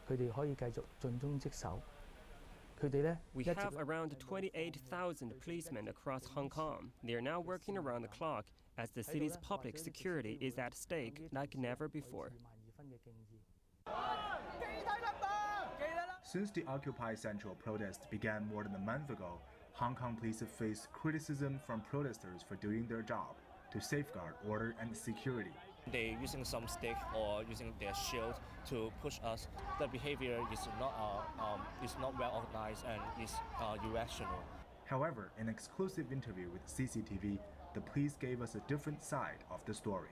佢哋可以繼續盡忠職守。We have around 28,000 policemen across Hong Kong. They are now working around the clock as the city's public security is at stake like never before. Since the Occupy Central protests began more than a month ago, Hong Kong police have faced criticism from protesters for doing their job to safeguard order and security. They're using some stick or using their shield to push us. The behavior is not well organized and is irrational. However, in an exclusive interview with CCTV, the police gave us a different side of the story.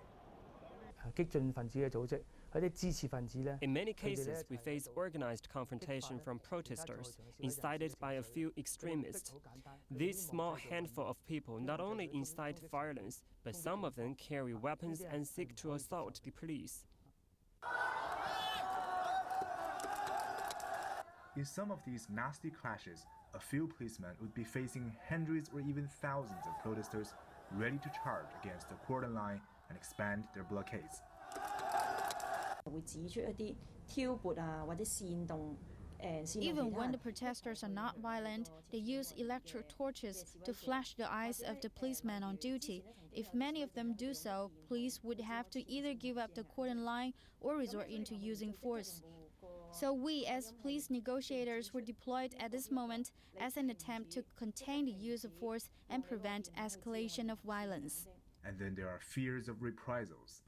In many cases, we face organized confrontation from protesters, incited by a few extremists. This small handful of people not only incite violence, but some of them carry weapons and seek to assault the police. In some of these nasty clashes, a few policemen would be facing hundreds or even thousands of protesters ready to charge against the cordon line and expand their blockades. Even when the protesters are not violent, they use electric torches to flash the eyes of the policemen on duty. If many of them do so, police would have to either give up the cordon line or resort into using force. So we, as police negotiators, were deployed at this moment as an attempt to contain the use of force and prevent escalation of violence. And then there are fears of reprisals.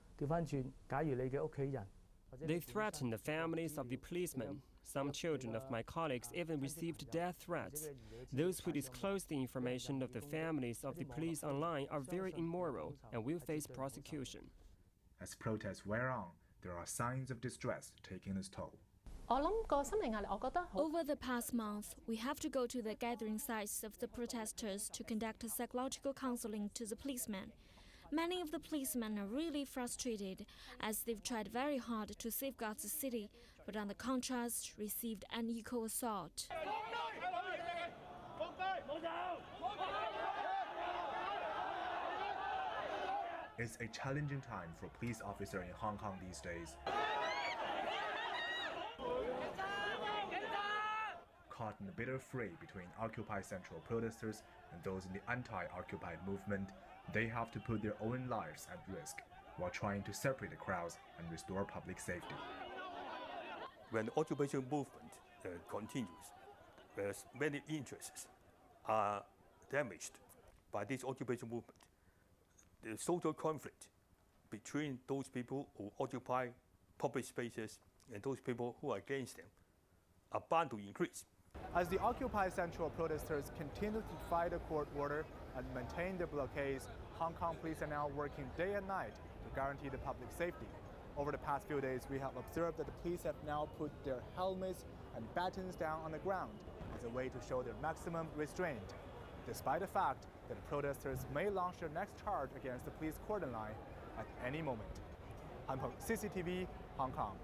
They threaten the families of the policemen. Some children of my colleagues even received death threats. Those who disclose the information of the families of the police online are very immoral and will face prosecution. As protests wear on, there are signs of distress taking its toll. Over the past month, we have to go to the gathering sites of the protesters to conduct psychological counseling to the policemen. Many of the policemen are really frustrated as they've tried very hard to safeguard the city, but on the contrast, received unequal assault. It's a challenging time for police officers in Hong Kong these days. Caught in a bitter fray between Occupy Central protesters and those in the anti-Occupy movement, they have to put their own lives at risk while trying to separate the crowds and restore public safety. When the occupation movement continues, whereas many interests are damaged by this occupation movement, the social conflict between those people who occupy public spaces and those people who are against them are bound to increase. As the Occupy Central protesters continue to defy the court order and maintain their blockades, Hong Kong police are now working day and night to guarantee the public safety. Over the past few days, we have observed that the police have now put their helmets and batons down on the ground as a way to show their maximum restraint, despite the fact that the protesters may launch their next charge against the police cordon line at any moment. I'm from CCTV, Hong Kong.